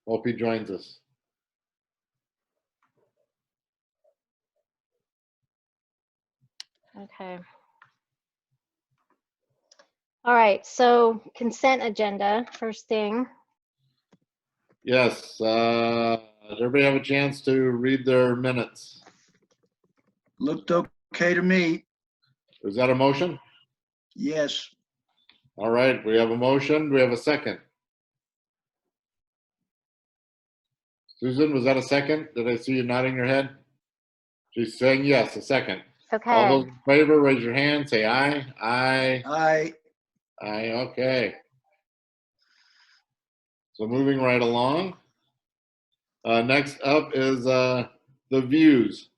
Hope he joins us. Okay. All right, so consent agenda, first thing. Yes, does everybody have a chance to read their minutes? Looked okay to me. Is that a motion? Yes. All right, we have a motion. Do we have a second? Susan, was that a second? Did I see you nodding your head? She's saying yes, a second. Okay. All those in favor, raise your hand, say aye. Aye. Aye. Aye, okay. So moving right along. Next up is the views.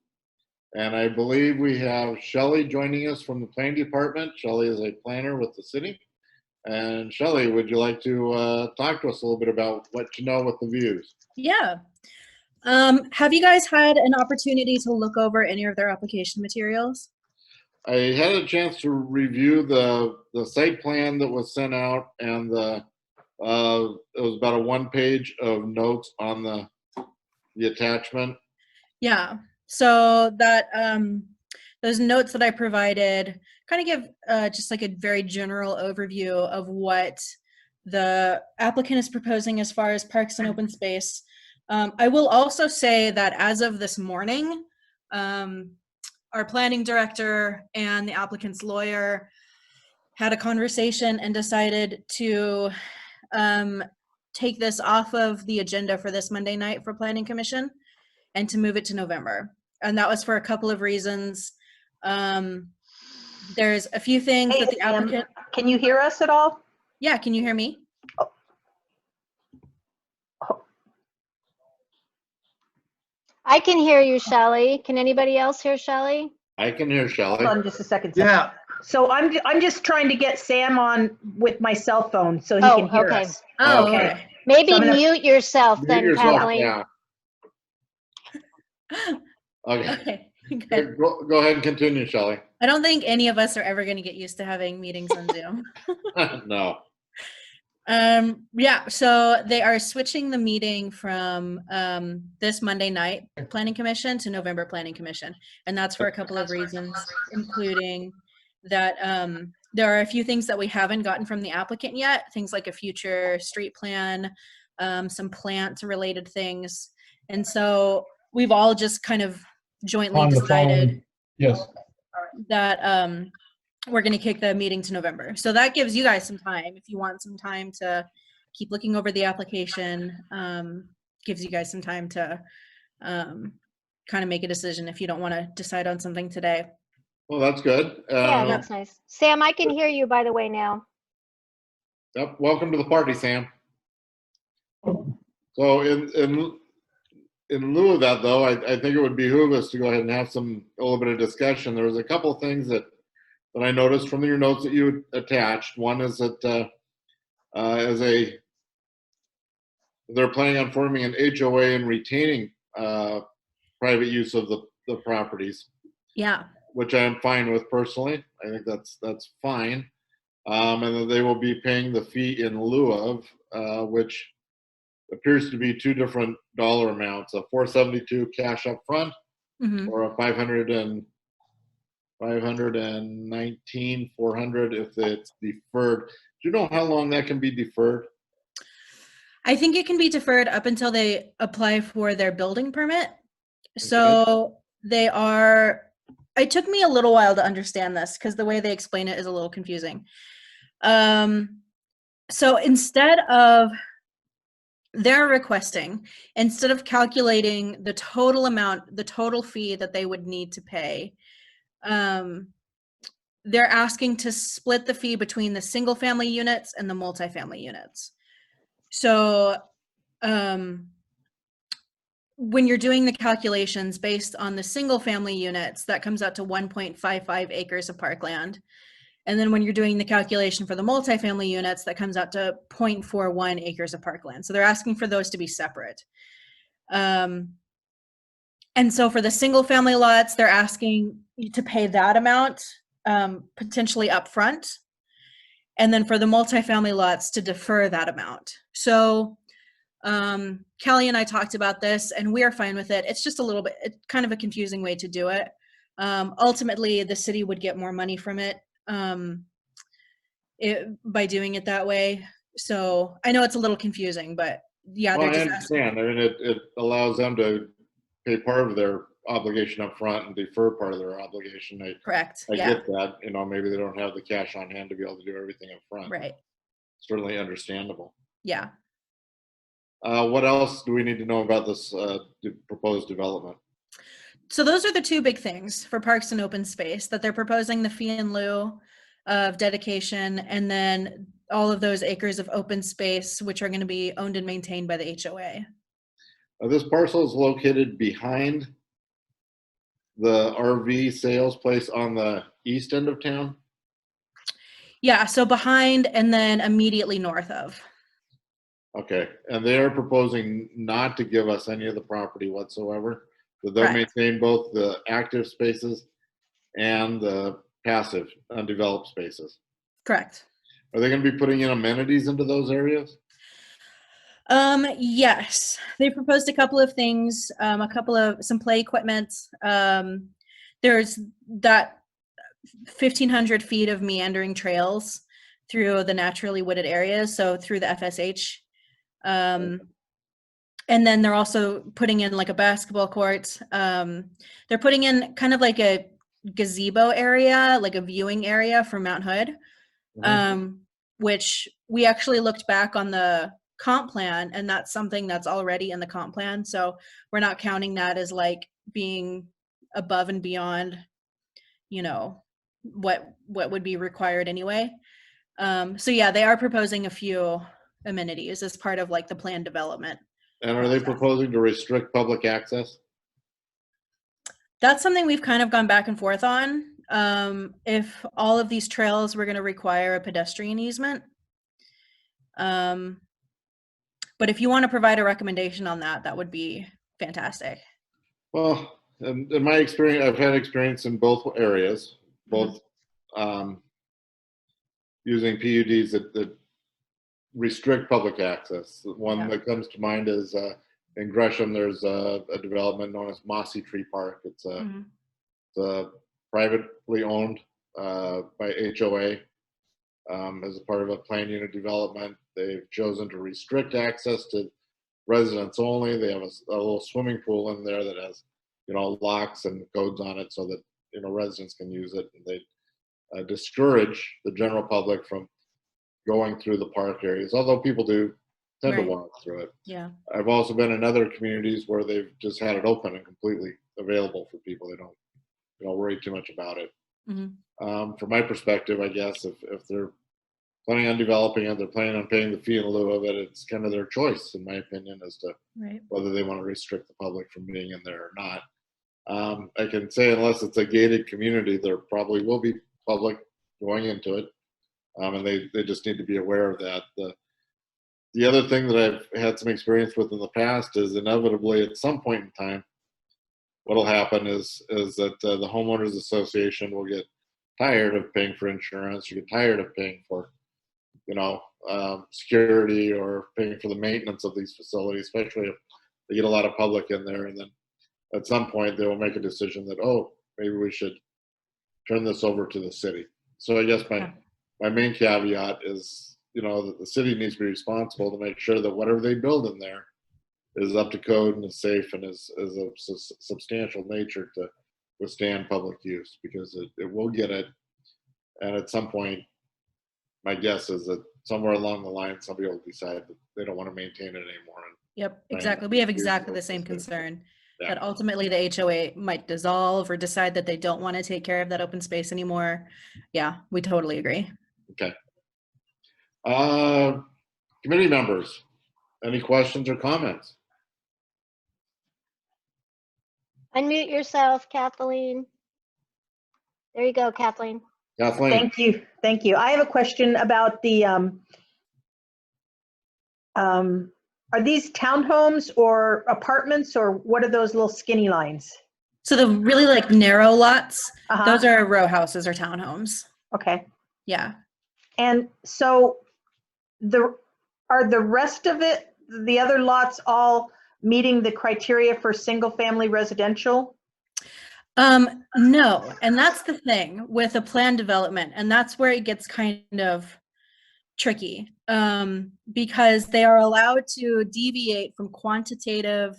And I believe we have Shelley joining us from the planning department. Shelley is a planner with the city. And Shelley, would you like to talk to us a little bit about what you know with the views? Yeah. Have you guys had an opportunity to look over any of their application materials? I had a chance to review the site plan that was sent out, and it was about a 1 page of notes on the attachment. Yeah. So that those notes that I provided kind of give just like a very general overview of what the applicant is proposing as far as parks and open space. I will also say that as of this morning, our planning director and the applicant's lawyer had a conversation and decided to take this off of the agenda for this Monday night for Planning Commission and to move it to November. And that was for a couple of reasons. There's a few things that the applicant... Can you hear us at all? Yeah, can you hear me? I can hear you, Shelley. Can anybody else hear Shelley? I can hear Shelley. Hold on just a second. Sam. Yeah. So I'm just trying to get Sam on with my cell phone so he can hear okay. us. Oh, Okay. okay. Maybe So I'm gonna- mute yourself Mute then, yourself, Kathleen. yeah. Okay. Okay, good. Go ahead and continue, Shelley. I don't think any of us are ever going to get used to having meetings on Zoom. No. Yeah, so they are switching the meeting from this Monday night Planning Commission to November Planning Commission. And that's for a couple of reasons, including that there are a few things that we haven't gotten from the applicant yet, things like a future street plan, some plant related things. And so we've all just kind of jointly decided that we're going to kick the meeting to November. So that gives you guys some time. If you want some time to keep looking over the application, gives you guys some time to kind of make a decision if you don't want to decide on something today. Well, that's good. Yeah, that's nice. Sam, I can hear you, by the way, now. Yep. Welcome to the party, Sam. So in lieu of that, though, I think it would behoove us to go ahead and have a little bit of discussion. There was a couple of things that I noticed from your notes that you attached. One is that they're planning on forming an HOA and retaining private use of the properties. Yeah. Which I am fine with personally. I think that's fine. And that they will be paying the fee in lieu of, which appears to be two different dollar amounts: a $472 cash up front, or a $519 $400 if it's deferred. Do you know how long that can be deferred? I think it can be deferred up until they apply for their building permit. So they are, it took me a little while to understand this because the way they explain it is a little confusing. So instead of, they're requesting, instead of calculating the total amount, the total fee that they would need to pay, they're asking to split the fee between the single family units and the multifamily units. So when you're doing the calculations based on the single family units, that comes out to 1.55 acres of parkland. And then when you're doing the calculation for the multifamily units, that comes out to 0.41 acres of parkland. So they're asking for those to be separate. And so for the single family lots, they're asking you to pay that amount potentially upfront. And then for the multifamily lots to defer that amount. So Kelly and I talked about this, and we're fine with it. It's just a little bit, it's kind of a confusing way to do it. Ultimately, the city would get more money from it, by doing it that way. So I know it's a little confusing, but yeah, Well, they're I just asking. understand. I mean, it allows them to pay part of their obligation up front and defer part of their obligation. Correct. I Yeah. get that. You know, maybe they don't have the cash on hand to be able to do everything up front. Right. Certainly understandable. Yeah. What else do we need to know about this proposed development? So those are the two big things for parks and open space, that they're proposing the fee in lieu of dedication, and then all of those acres of open space, which are going to be owned and maintained by the HOA. This parcel is located behind the RV sales place on the east end of town. Yeah, so behind and then immediately north of. Okay, and they are proposing not to give us any of the property whatsoever. So they'll Correct. maintain both the active spaces and the passive undeveloped spaces. Correct. Are they going to be putting in amenities into those areas? Yes, they proposed a couple of things, some play equipment. There's that 1,500 feet of meandering trails through the naturally wooded areas, so through the FSH. And then they're also putting in like a basketball court. They're putting in kind of like a gazebo area, like a viewing area for Mount Hood, which we actually looked back on the comp plan, and that's something that's already in the comp plan. So we're not counting that as like being above and beyond, you know, what would be required anyway. So yeah, they are proposing a few amenities as part of like the planned development. And are they proposing to restrict public access? That's something we've kind of gone back and forth on. If all of these trails were going to require a pedestrian easement. But if you want to provide a recommendation on that, that would be fantastic. Well, in my experience, I've had experience in both areas, both using PUDs that restrict public access. The one that comes to mind is in Gresham, there's a development known as Mossy Tree Park. It's a privately owned by HOA as a part of a planned unit development. They've chosen to restrict access to residents only. They have a little swimming pool in there that has, you know, locks and codes on it so that, you know, residents can use it. And they discourage the general public from going through the park areas, although people do tend to walk through it. Yeah. I've also been in other communities where they've just had it open and completely available for people. They don't worry too much about it. From my perspective, I guess if they're planning on developing it, they're planning on paying the fee in lieu of it, it's kind of their choice, in my opinion, as to whether they want to restrict the public from being in there or not. I can say unless it's a gated community, there probably will be public going into it. And they just need to be aware of that. The other thing that I've had some experience with in the past is inevitably at some point in time, what'll happen is that the homeowners association will get tired of paying for insurance, you get tired of paying for, you know, security or paying for the maintenance of these facilities, especially if they get a lot of public in there. And then at some point they will make a decision that, oh, maybe we should turn this over to the city. So I guess my main caveat is, you know, that the city needs to be responsible to make sure that whatever they build in there is up to code and is safe and is of substantial nature to withstand public use, because it will get it. And at some point, my guess is that somewhere along the line, somebody will decide that they don't want to maintain it anymore. Yep, exactly. We have exactly the same concern. That ultimately the HOA might dissolve or decide that they don't want to take care of that open space anymore. Yeah, we totally agree. Okay. Committee members, any questions or comments? Unmute yourself, Kathleen. There you go, Kathleen. Kathleen? Thank you. Thank you. I have a question about the, are these townhomes or apartments, or what are those little skinny lines? So the really like narrow lots, Uh-huh. those are row houses or townhomes. Okay. Yeah. And so are the rest of it the other lots all meeting the criteria for single-family residential? No, and that's the thing with a plan development, and that's where it gets kind of tricky, because they are allowed to deviate from quantitative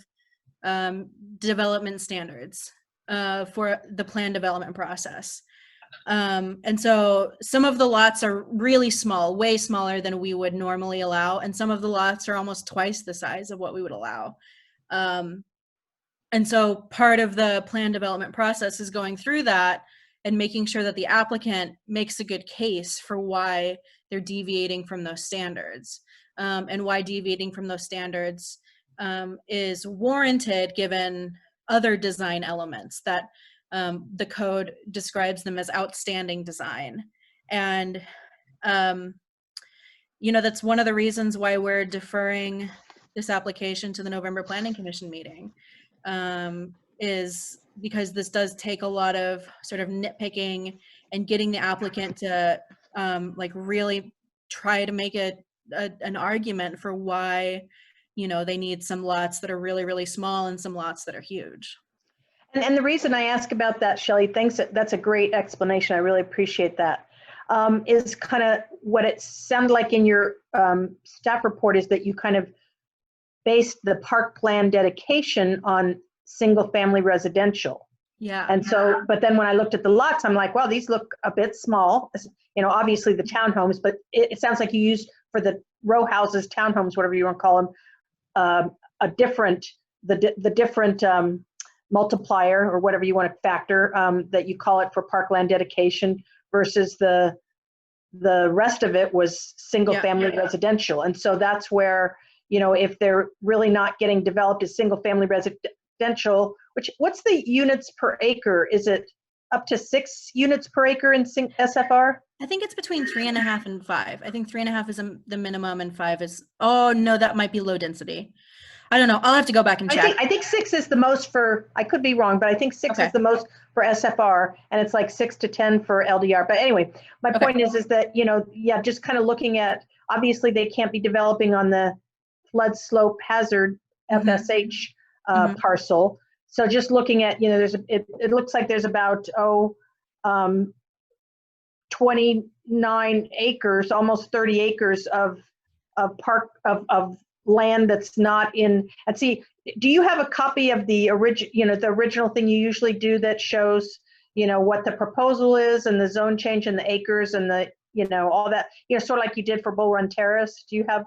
development standards for the plan development process. And so some of the lots are really small, way smaller than we would normally allow, and some of the lots are almost twice the size of what we would allow. And so part of the plan development process is going through that and making sure that the applicant makes a good case for why they're deviating from those standards, and why deviating from those standards is warranted given other design elements that the code describes them as outstanding design. And, that's one of the reasons why we're deferring this application to the November Planning Commission meeting, is because this does take a lot of sort of nitpicking and getting the applicant to really try to make an argument for why, they need some lots that are really, really small and some lots that are huge. And the reason I ask about that, Shelley, thanks, that's a great explanation. I really appreciate that. Is kind of what it sounded like in your staff report is that you kind of based the park plan dedication on single family residential. Yeah. And so, but then when I looked at the lots, I'm like, well, these look a bit small, obviously the townhomes, but it sounds like you used for the row houses, townhomes, whatever you want to call them, the different multiplier or whatever you want to factor that you call it for parkland dedication versus the rest of it was single family residential. And so that's where, if they're really not getting developed as single family residential, what's the units per acre? Is it up to 6 units per acre in SFR? I think it's between 3.5 and 5. I think 3.5 is the minimum and 5 is, oh no, that might be low density. I don't know. I'll have to go back and check. I think 6 is the most for, I could be wrong, but I think 6 is the most for SFR, and it's like 6 to 10 for LDR. But anyway, my point is that, just kind of looking at, obviously they can't be developing on the flood slope hazard FSH parcel. So just looking at, it looks like there's about, 29 acres, almost 30 acres of land that's not in, and see, do you have a copy of the original thing you usually do that shows, what the proposal is and the zone change and the acres and the, all that, sort of like you did for Bull Run Terrace? Do you have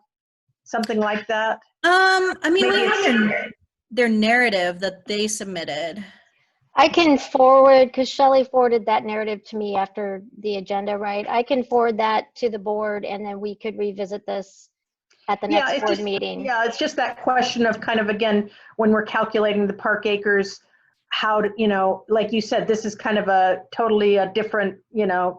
something like that? We have their narrative that they submitted. I can forward, because Shelley forwarded that narrative to me after the agenda, right? I can forward that to the board and then we could revisit this at the next board meeting. Yeah, it's just that question of kind of, again, when we're calculating the park acres, how to, like you said, this is kind of a totally a different,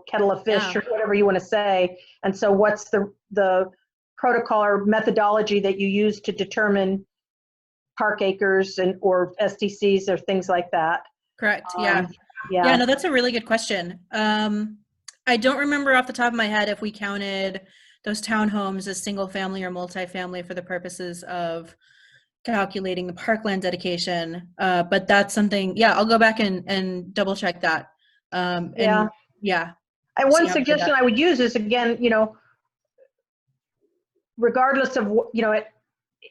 kettle of fish or whatever you want to say. And so what's the protocol or methodology that you use to determine park acres or SDCs or things like that? Correct. Yeah, no, that's a really good question. I don't remember off the top of my head if we counted those townhomes as single family or multifamily for the purposes of calculating the parkland dedication. But that's something, I'll go back and double check that. And one suggestion I would use is, again, regardless of,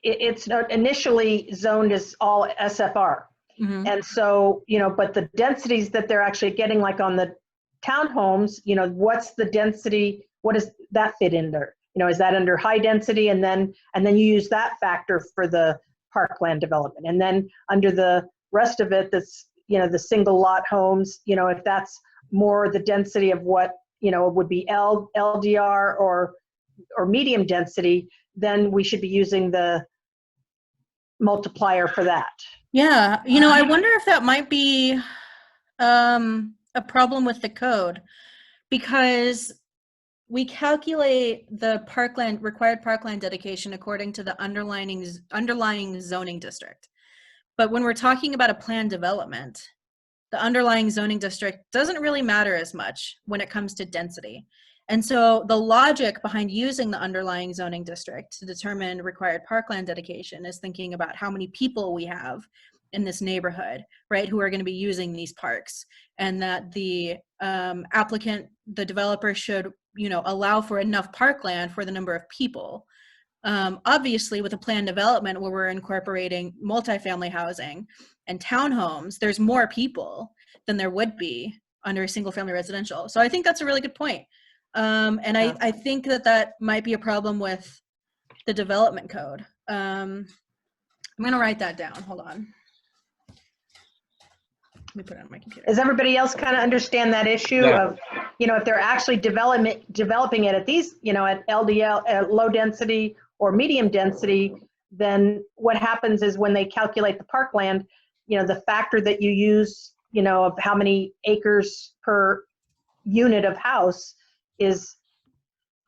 it's not initially zoned as all SFR. And so, but the densities that they're actually getting, like on the townhomes, what's the density? What does that fit in there? Is that under high density? And then you use that factor for the parkland development. And then under the rest of it, that's, the single lot homes, if that's more the density of what, would be LDR or medium density, then we should be using the multiplier for that. Yeah, I wonder if that might be a problem with the code, because we calculate the required parkland dedication according to the underlying zoning district. But when we're talking about a planned development, the underlying zoning district doesn't really matter as much when it comes to density. And so the logic behind using the underlying zoning district to determine required parkland dedication is thinking about how many people we have in this neighborhood, right, who are going to be using these parks, and that the applicant, the developer should, you know, allow for enough parkland for the number of people. Obviously, with a planned development where we're incorporating multifamily housing and townhomes, there's more people than there would be under a single family residential. So I think that's a really good point. And I think that might be a problem with the development code. I'm going to write that down. Hold on. Let me put it on my computer. Does everybody else kind of understand that issue of, you know, if they're actually developing it at these, you know, at LDL, at low density or medium density, then what happens is when they calculate the parkland, you know, the factor that you use, you know, of how many acres per unit of house is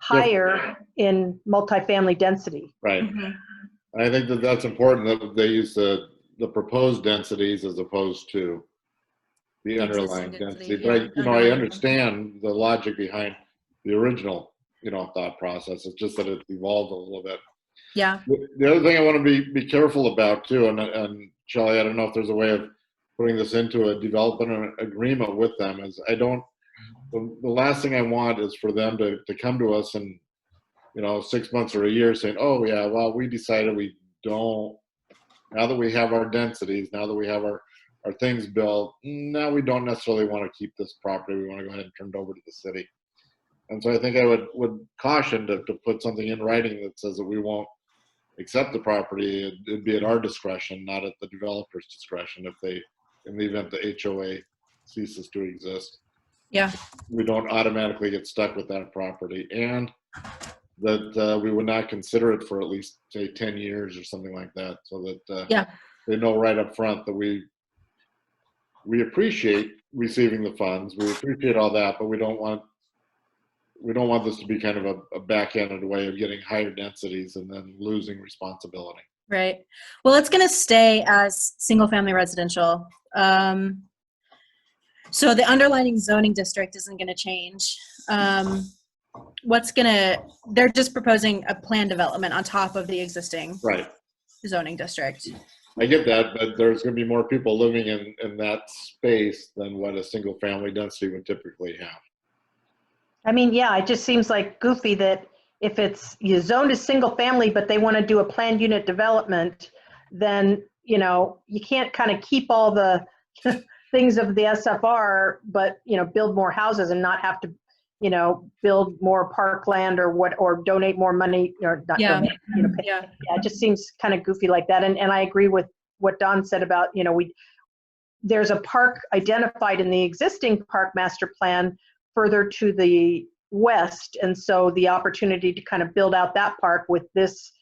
higher in multifamily density. Right. Mm-hmm. I think that that's important that they use the proposed densities as opposed to the underlying density. But I, you know, I understand the logic behind the original, you know, thought process. It's just that it's evolved a little bit. Yeah. The other thing I want to be careful about too, and Shelley, I don't know if there's a way of putting this into a development agreement with them, is I don't, the last thing I want is for them to come to us and, you know, 6 months or a year saying, oh yeah, well, we decided we don't, now that we have our densities, now that we have our things built, now we don't necessarily want to keep this property. We want to go ahead and turn it over to the city. And so I think I would caution to put something in writing that says that we won't accept the property. It'd be at our discretion, not at the developer's discretion, if they, in the event the HOA ceases to exist. Yeah. We don't automatically get stuck with that property, and that we would not consider it for at least, say, 10 years or something like that, so that they know right up front that we appreciate receiving the funds, we appreciate all that, but we don't want this to be kind of a back-ended way of getting higher densities and then losing responsibility. Right. Well, it's going to stay as single-family residential. So the underlying zoning district isn't going to change. They're just proposing a planned development on top of the existing zoning district. I get that, but there's going to be more people living in that space than what a single-family density would typically have. I mean, yeah, it just seems like goofy that if it's you zoned as single family, but they want to do a planned unit development, then, you know, you can't kind of keep all the things of the SFR, but, you know, build more houses and not have to, you know, build more parkland or donate more money or not donate, you know, yeah, it just seems kind of goofy like that. And I agree with what Don said about, you know, there's a park identified in the existing park master plan further to the west, and so the opportunity to kind of build out that park with this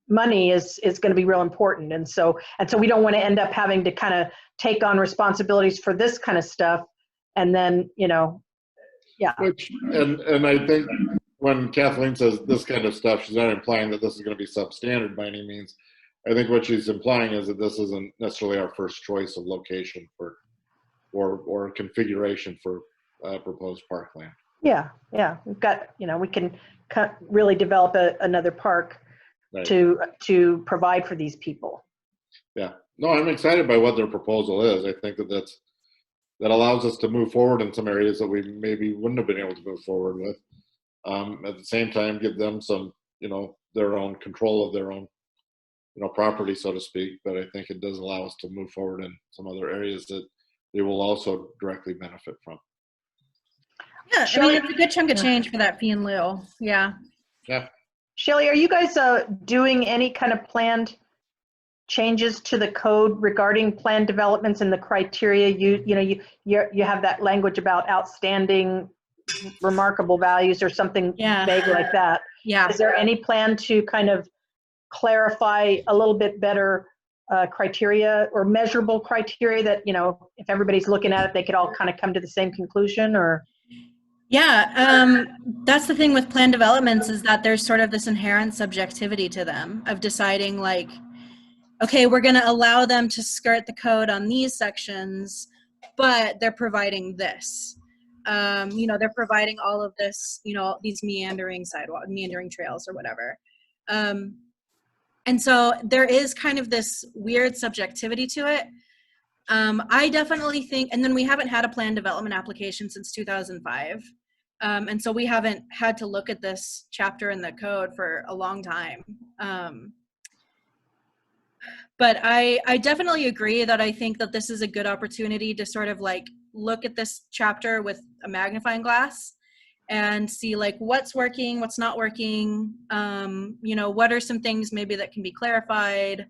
money is going to be real important. And so we don't want to end up having to kind of take on responsibilities for this kind of stuff, and then, you know, and I think when Kathleen says this kind of stuff, she's not implying that this is going to be substandard by any means. I think what she's implying is that this isn't necessarily our first choice of location for or configuration for proposed parkland. Yeah, we've got, you know, we can really develop another park to provide for these people. Yeah, no, I'm excited by what their proposal is. I think that allows us to move forward in some areas that we maybe wouldn't have been able to move forward with. At the same time, give them some, you know, their own control of their own, you know, property, so to speak. But I think it does allow us to move forward in some other areas that they will also directly benefit from. Yeah, I mean, it's a good chunk of change for that fee in lieu. Yeah. Shelley, are you guys doing any kind of planned changes to the code regarding planned developments and the criteria? You have that language about outstanding, remarkable values or something vague like that. Yeah. Is there any plan to kind of clarify a little bit better criteria or measurable criteria that, you know, if everybody's looking at it, they could all kind of come to the same conclusion? Or that's the thing with planned developments, is that there's sort of this inherent subjectivity to them of deciding, like, okay, we're going to allow them to skirt the code on these sections, but they're providing this. You know, they're providing all of this, you know, these meandering trails or whatever. And so there is kind of this weird subjectivity to it. I definitely think, and then we haven't had a plan development application since 2005. And so we haven't had to look at this chapter in the code for a long time. But I definitely agree that I think that this is a good opportunity to sort of like look at this chapter with a magnifying glass and see like what's working, what's not working, you know, what are some things maybe that can be clarified.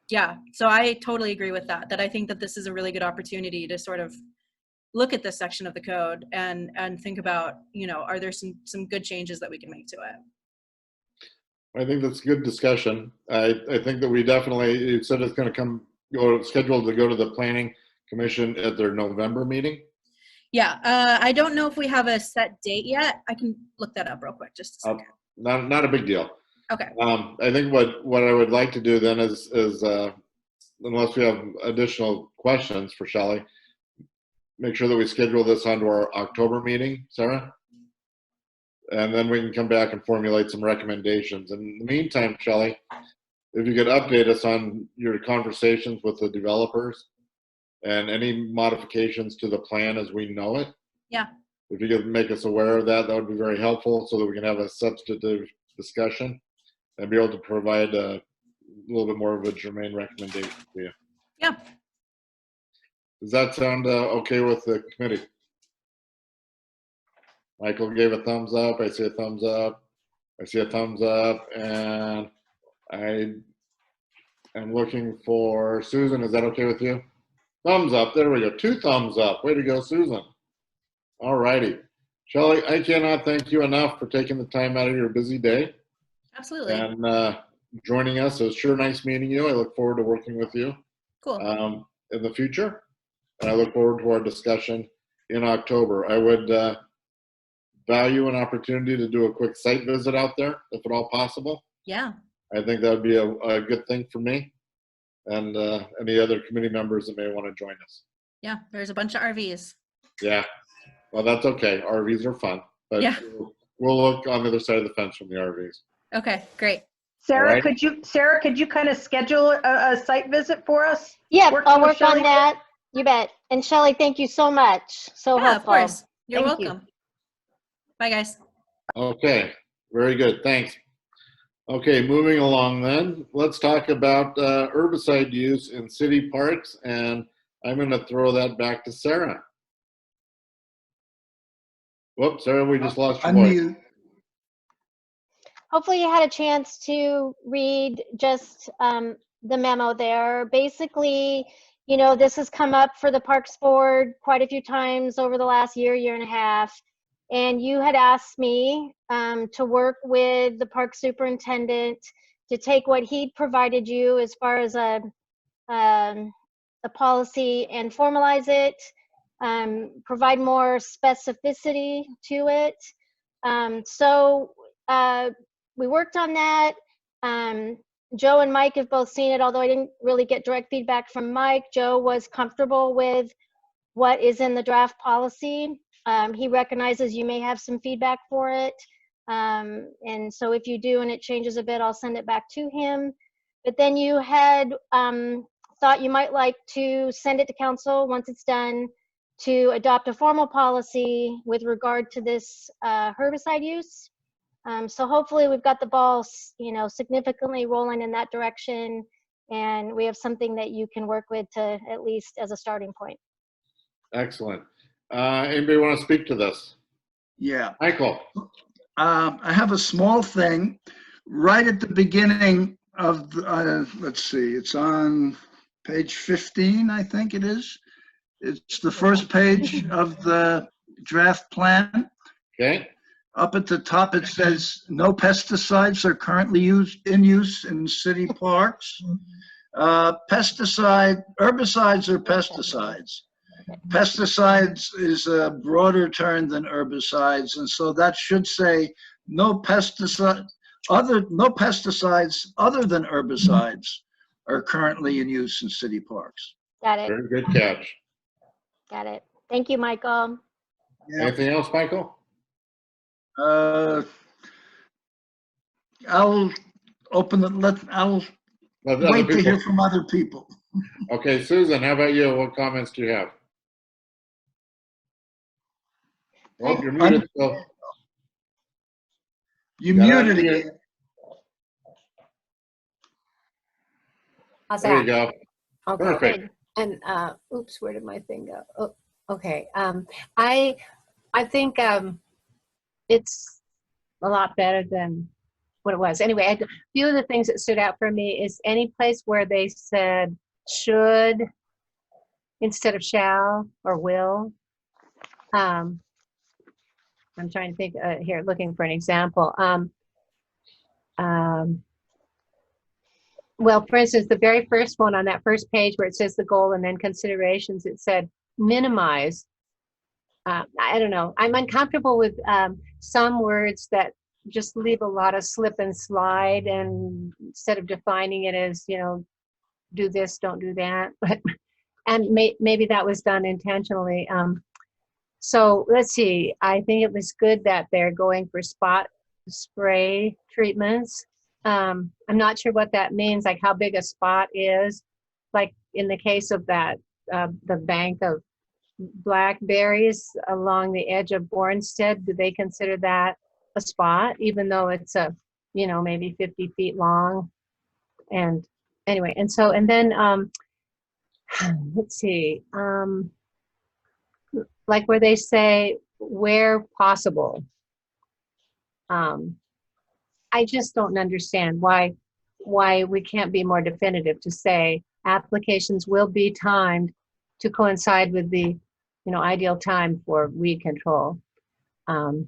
Yeah, so I totally agree with that I think that this is a really good opportunity to sort of look at this section of the code and think about, you know, are there some good changes that we can make to it? I think that's a good discussion. I think that we definitely, you said it's going to scheduled to go to the planning commission at their November meeting. Yeah, I don't know if we have a set date yet. I can look that up real quick, just a second. Not a big deal. Okay. I think what I would like to do then is unless we have additional questions for Shelley, make sure that we schedule this onto our October meeting, Sarah. And then we can come back and formulate some recommendations. In the meantime, Shelley, if you could update us on your conversations with the developers and any modifications to the plan as we know it. Yeah. If you could make us aware of that, that would be very helpful so that we can have a substantive discussion and be able to provide a little bit more of a germane recommendation to you. Yeah. Does that sound okay with the committee? Michael gave a thumbs up. I see a thumbs up. I see a thumbs up. And I am looking for Susan. Is that okay with you? Thumbs up. There we go. 2 thumbs up. Way to go, Susan. All righty. Shelley, I cannot thank you enough for taking the time out of your busy day. Absolutely. And joining us. It was sure nice meeting you. I look forward to working with you Cool. in the future. And I look forward to our discussion in October. I would value an opportunity to do a quick site visit out there, if at all possible. Yeah. I think that would be a good thing for me and any other committee members that may want to join us. Yeah, there's a bunch of RVs. Yeah, well, that's okay. RVs are fun, but Yeah. we'll look on the other side of the fence from the RVs. Okay, great. Sarah, All right. Sarah, could you kind of schedule a site visit for us? Yeah, Working I'll with work on Shelley? that. You bet. And Shelley, thank you so much. So Yeah, of helpful. course. You're Thank you. welcome. Bye, guys. Okay, very good. Thanks. Okay, moving along then. Let's talk about herbicide use in city parks, and I'm going to throw that back to Sarah. Whoops, Sarah, we just lost your voice. Unmute. Hopefully you had a chance to read just the memo there. Basically, you know, this has come up for the Parks Board quite a few times over the last year and a half. And you had asked me to work with the park superintendent to take what he'd provided you as far as a policy and formalize it, provide more specificity to it. So we worked on that. Joe and Mike have both seen it, although I didn't really get direct feedback from Mike. Joe was comfortable with what is in the draft policy. He recognizes you may have some feedback for it. And so if you do and it changes a bit, I'll send it back to him. But then you had thought you might like to send it to council once it's done to adopt a formal policy with regard to this herbicide use. So hopefully we've got the ball, you know, significantly rolling in that direction, and we have something that you can work with to at least as a starting point. Excellent. Anybody want to speak to this? Yeah. Michael. I have a small thing right at the beginning of, let's see, it's on page 15, I think it is. It's the first page of the draft plan. Okay. Up at the top, it says, no pesticides are currently in use in city parks. Herbicides are pesticides. Pesticides is a broader term than herbicides, and so that should say no pesticides other than herbicides are currently in use in city parks. Got it. Very good catch. Got it. Thank you, Michael. Yeah. Anything else, Michael? I'll open it, I'll Let other wait to hear people. from other people. Okay, Susan, how about you? What comments do you have? Oh, you're muted. So You gotta muted unmute. again. How's There you that? go. Okay. Perfect. And oops, where did my thing go? Oh, okay. I think it's a lot better than what it was. Anyway, a few of the things that stood out for me is any place where they said should instead of shall or will. I'm trying to think here, looking for an example. Well, for instance, the very first one on that first page where it says the goal and then considerations, it said minimize. I don't know. I'm uncomfortable with some words that just leave a lot of slip and slide, and instead of defining it as, you know, do this, don't do that. But and maybe that was done intentionally. So let's see. I think it was good that they're going for spot spray treatments. I'm not sure what that means, like how big a spot is. Like in the case of that, the bank of blackberries along the edge of Bornstead, do they consider that a spot, even though it's a, you know, maybe 50 feet long? And anyway, and so, and then, let's see, like where they say where possible. I just don't understand why we can't be more definitive to say applications will be timed to coincide with the, you know, ideal time for weed control. And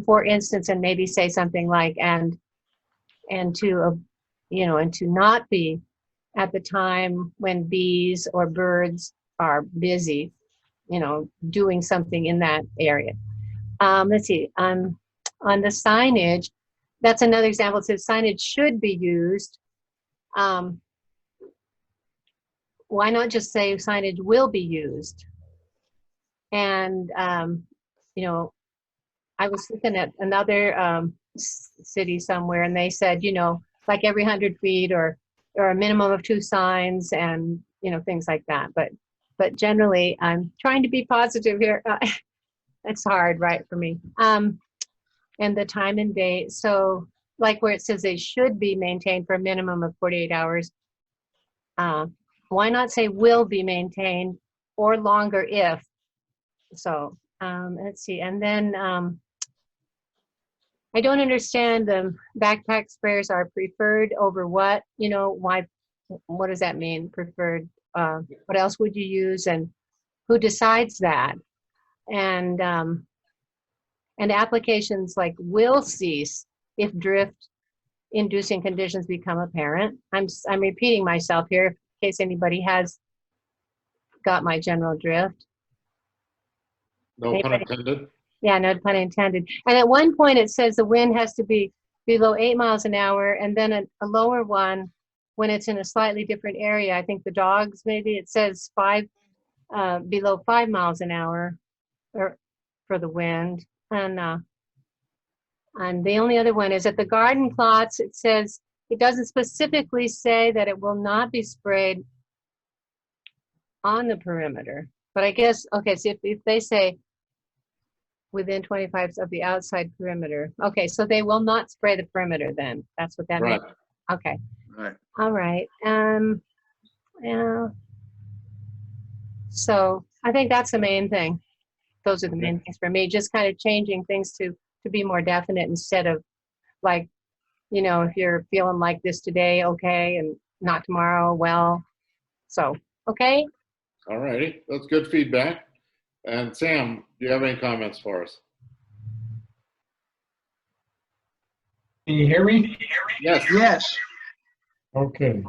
for instance, and maybe say something like, and to, you know, and to not be at the time when bees or birds are busy, you know, doing something in that area. Let's see, on the signage, that's another example. It says signage should be used. Why not just say signage will be used? And, you know, I was looking at another city somewhere, and they said, you know, like every 100 feet or a minimum of 2 signs, and, you know, things like that. But generally, I'm trying to be positive here. It's hard, right, for me. And the time and date. So like where it says they should be maintained for a minimum of 48 hours. Why not say will be maintained or longer if? So let's see. And then I don't understand the backpack sprayers are preferred over what, you know, why, what does that mean, preferred? What else would you use, and who decides that? And applications like will cease if drift inducing conditions become apparent. I'm repeating myself here in case anybody has got my general drift. No pun intended. Yeah, no pun intended. And at one point it says the wind has to be below 8 miles an hour, and then a lower one when it's in a slightly different area. I think the dogs, maybe it says below 5 miles an hour or for the wind. And the only other one is at the garden plots, it says, it doesn't specifically say that it will not be sprayed on the perimeter. But I guess, okay, so if they say within 25 of the outside perimeter, okay, so they will not spray the perimeter then. That's what that Right. means. Okay. Right. All right. Yeah. So I think that's the main thing. Those are the main things for me, just kind of changing things to be more definite instead of like, you know, if you're feeling like this today, okay, and not tomorrow, well, so, okay. All righty. That's good feedback. And Sam, do you have any comments for us? Can you hear me? Yes. Yes. Okay.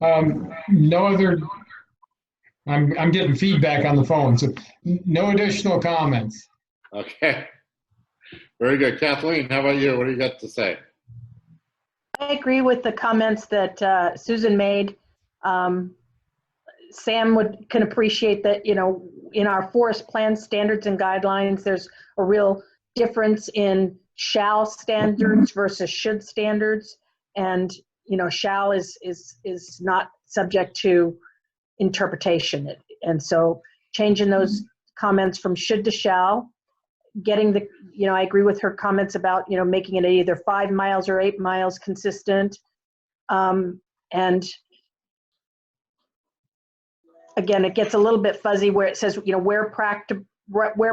No other, I'm getting feedback on the phone, so no additional comments. Okay. Very good. Kathleen, how about you? What do you got to say? I agree with the comments that Susan made. Sam can appreciate that, you know, in our forest plan standards and guidelines, there's a real difference in shall standards versus should standards. And, you know, shall is not subject to interpretation. And so changing those comments from should to shall, getting the, you know, I agree with her comments about, you know, making it either 5 miles or 8 miles consistent. And again, it gets a little bit fuzzy where it says, you know, where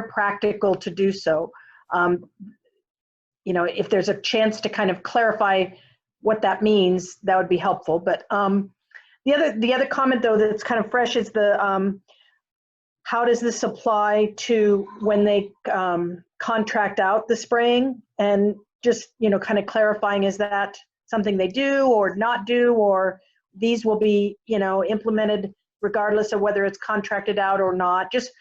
practical to do so. You know, if there's a chance to kind of clarify what that means, that would be helpful. But the other comment though that's kind of fresh is the how does this apply to when they contract out the spraying, and just, you know, kind of clarifying, is that something they do or not do, or these will be, you know, implemented regardless of whether it's contracted out or not. Just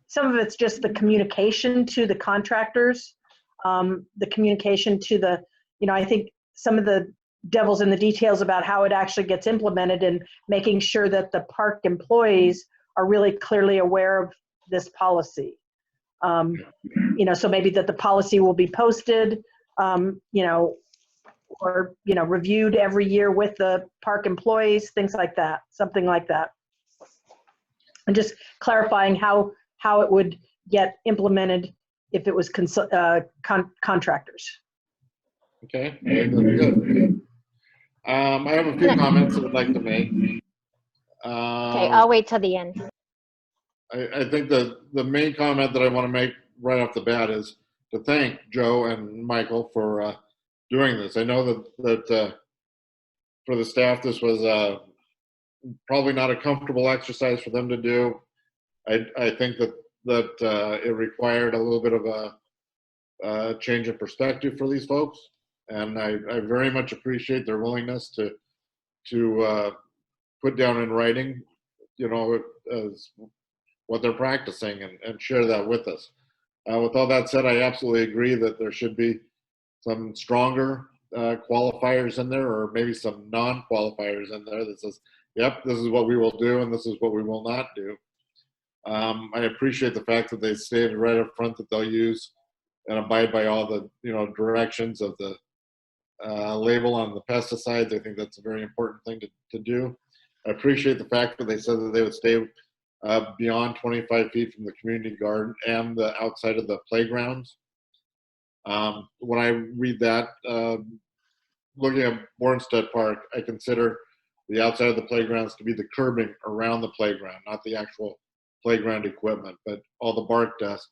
some of it's just the communication to the contractors, the communication to the, you know, I think some of the devil's in the details about how it actually gets implemented, and making sure that the park employees are really clearly aware of this policy. You know, so maybe that the policy will be posted, you know, or, you know, reviewed every year with the park employees, things like that, something like that. And just clarifying how it would get implemented if it was contractors. Okay, that's good. I have a few comments I would like to make. Okay, I'll wait till the end. I think the main comment that I want to make right off the bat is to thank Joe and Michael for doing this. I know that for the staff, this was probably not a comfortable exercise for them to do. I think that it required a little bit of a change of perspective for these folks, and I very much appreciate their willingness to put down in writing, you know, as what they're practicing, and share that with us. With all that said, I absolutely agree that there should be some stronger qualifiers in there, or maybe some non-qualifiers in there that says, yep, this is what we will do and this is what we will not do. I appreciate the fact that they stated right up front that they'll use and abide by all the, you know, directions of the label on the pesticides. I think that's a very important thing to do. I appreciate the fact that they said that they would stay beyond 25 feet from the community garden and the outside of the playgrounds. When I read that, looking at Bornstead Park, I consider the outside of the playgrounds to be the curbing around the playground, not the actual playground equipment, but all the bark dust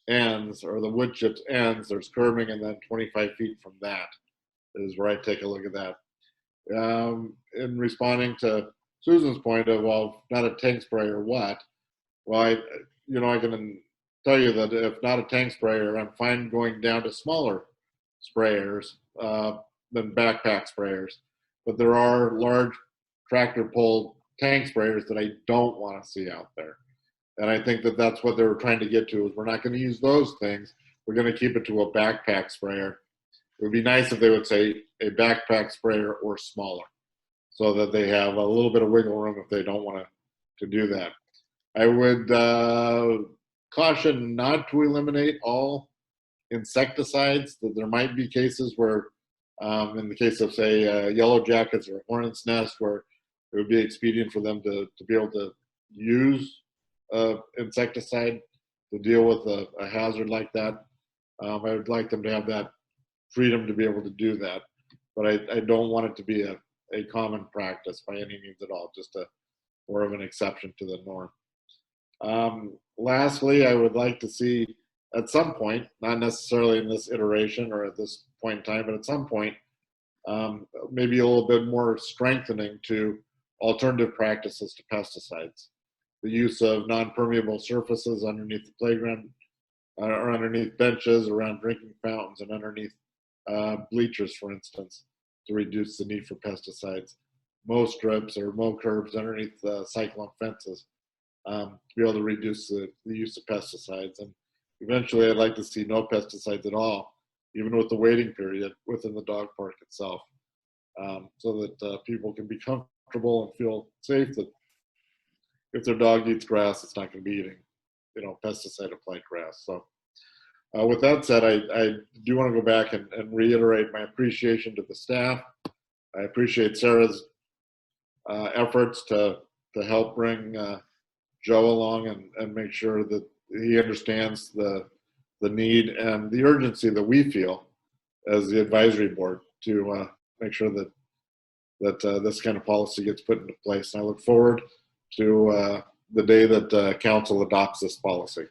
ends, or the wood chips ends, there's curbing, and then 25 feet from that is where I take a look at that. In responding to Susan's point of, well, not a tank sprayer, what? Well, I can tell you that if not a tank sprayer, I'm fine going down to smaller sprayers than backpack sprayers. But there are large tractor pull tank sprayers that I don't want to see out there. And I think that that's what they were trying to get to, is we're not going to use those things. We're going to keep it to a backpack sprayer. It would be nice if they would say a backpack sprayer or smaller, so that they have a little bit of wiggle room if they don't want to do that. I would caution not to eliminate all insecticides. That there might be cases where, in the case of, say, yellow jackets or hornet's nest, where it would be expedient for them to be able to use insecticide to deal with a hazard like that. I would like them to have that freedom to be able to do that, but I don't want it to be a common practice by any means at all, just more of an exception to the norm. Lastly, I would like to see at some point, not necessarily in this iteration or at this point in time, but at some point, maybe a little bit more strengthening to alternative practices to pesticides. The use of non-permeable surfaces underneath the playground, or underneath benches, around drinking fountains, and underneath bleachers, for instance, to reduce the need for pesticides. Mow strips or mow curbs underneath cyclone fences to be able to reduce the use of pesticides. And eventually I'd like to see no pesticides at all, even with the waiting period within the dog park itself, so that people can be comfortable and feel safe that if their dog eats grass, it's not going to be eating pesticide applied grass. So with that said, I do want to go back and reiterate my appreciation to the staff. I appreciate Sarah's efforts to help bring Joe along and make sure that he understands the need and the urgency that we feel as the advisory board to make sure that this kind of policy gets put into place. And I look forward to the day that council adopts this policy.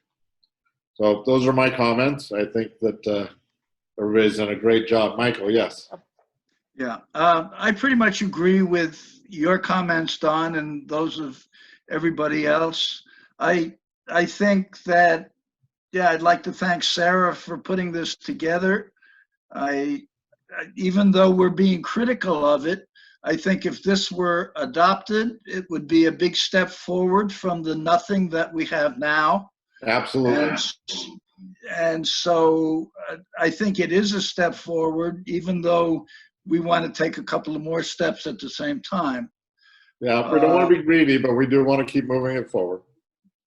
So those are my comments. I think that everybody's done a great job. Michael, yes. Yeah, I pretty much agree with your comments, Don, and those of everybody else. I think that, yeah, I'd like to thank Sarah for putting this together. Even though we're being critical of it, I think if this were adopted, it would be a big step forward from the nothing that we have now. Absolutely. And so I think it is a step forward, even though we want to take a couple of more steps at the same time. Yeah, we don't want to be greedy, but we do want to keep moving it forward.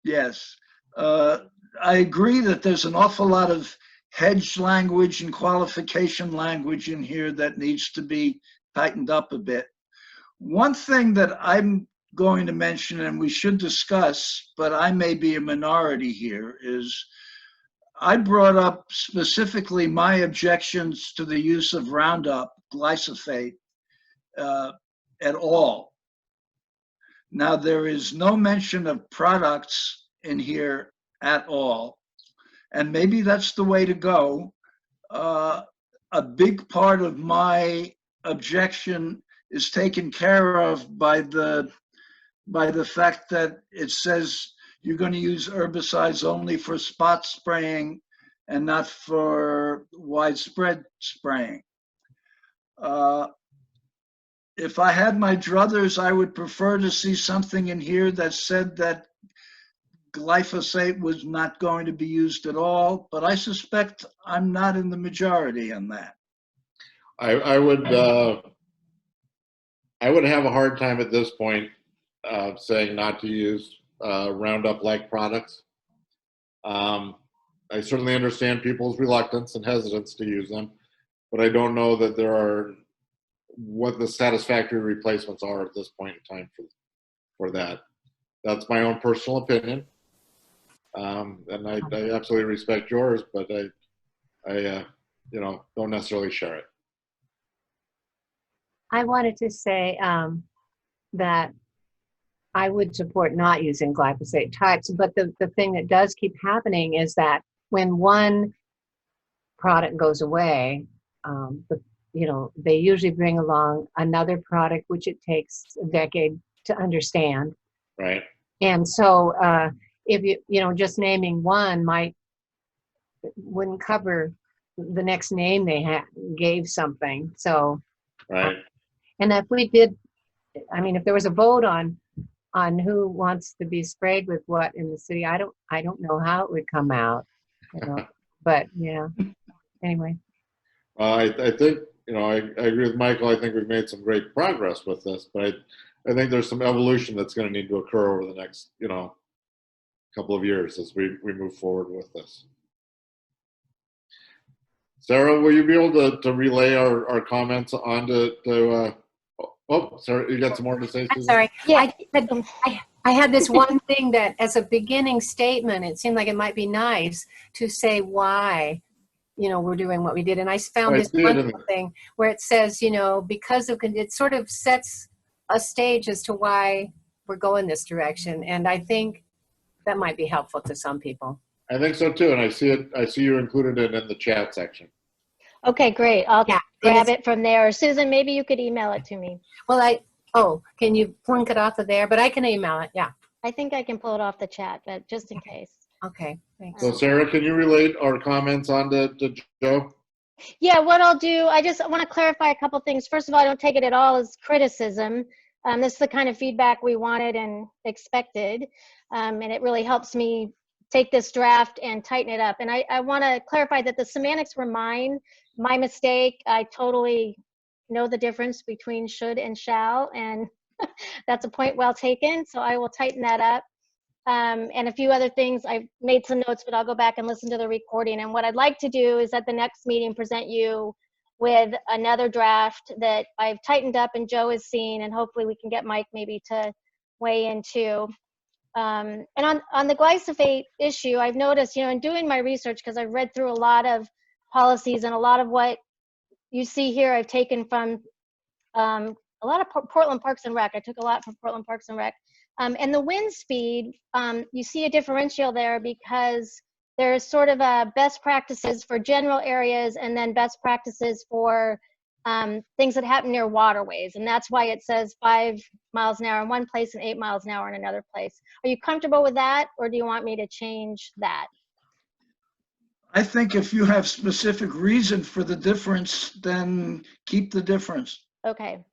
Yes. I agree that there's an awful lot of hedge language and qualification language in here that needs to be tightened up a bit. One thing that I'm going to mention, and we should discuss, but I may be a minority here, is I brought up specifically my objections to the use of Roundup, glyphosate, at all. Now, there is no mention of products in here at all, and maybe that's the way to go. A big part of my objection is taken care of by the fact that it says you're going to use herbicides only for spot spraying and not for widespread spraying. If I had my druthers, I would prefer to see something in here that said that glyphosate was not going to be used at all, but I suspect I'm not in the majority on that. I would have a hard time at this point saying not to use Roundup-like products. I certainly understand people's reluctance and hesitance to use them, but I don't know that there are what the satisfactory replacements are at this point in time for that. That's my own personal opinion, and I absolutely respect yours, but I don't necessarily share it. I wanted to say that I would support not using glyphosate types, but the thing that does keep happening is that when one product goes away, they usually bring along another product, which it takes a decade to understand. Right. And so if just naming one wouldn't cover the next name they gave something. So, right. And if we did, if there was a vote on who wants to be sprayed with what in the city, I don't know how it would come out. But yeah, anyway. I think, I agree with Michael. I think we've made some great progress with this, but I think there's some evolution that's going to need to occur over the next, couple of years as we move forward with this. Sarah, will you be able to relay our comments on to Sarah, you got some more to say, Susan? I'm sorry. Yeah. I had this one thing that as a beginning statement, it seemed like it might be nice to say why, we're doing what we did. And I found this wonderful thing where it says, because of, it sort of sets a stage as to why we're going this direction. And I think that might be helpful to some people. I think so too. And I see you included it in the chat section. Okay, great. I'll grab it from there. Susan, maybe you could email it to me. Well, can you plunk it off of there? But I can email it, yeah. I think I can pull it off the chat, but just in case. Okay, thanks. So Sarah, can you relate our comments on to Joe? Yeah, what I'll do, I just want to clarify a couple things. First of all, I don't take it at all as criticism. This is the kind of feedback we wanted and expected. And it really helps me take this draft and tighten it up. And I want to clarify that the semantics were my mistake. I totally know the difference between should and shall, and that's a point well taken. So I will tighten that up. and a few other things. I've made some notes, but I'll go back and listen to the recording. And what I'd like to do is at the next meeting present you with another draft that I've tightened up and Joe has seen, and hopefully we can get Mike maybe to weigh in too. And on the glyphosate issue, I've noticed, in doing my research, because I've read through a lot of policies, and a lot of what you see here I've taken from a lot of Portland Parks and Rec. I took a lot from Portland Parks and Rec. And the wind speed, you see a differential there because there's sort of a best practices for general areas and then best practices for things that happen near waterways. And that's why it says 5 miles an hour in one place and 8 miles an hour in another place. Are you comfortable with that, or do you want me to change that? I think if you have specific reason for the difference, then keep the difference. Okay.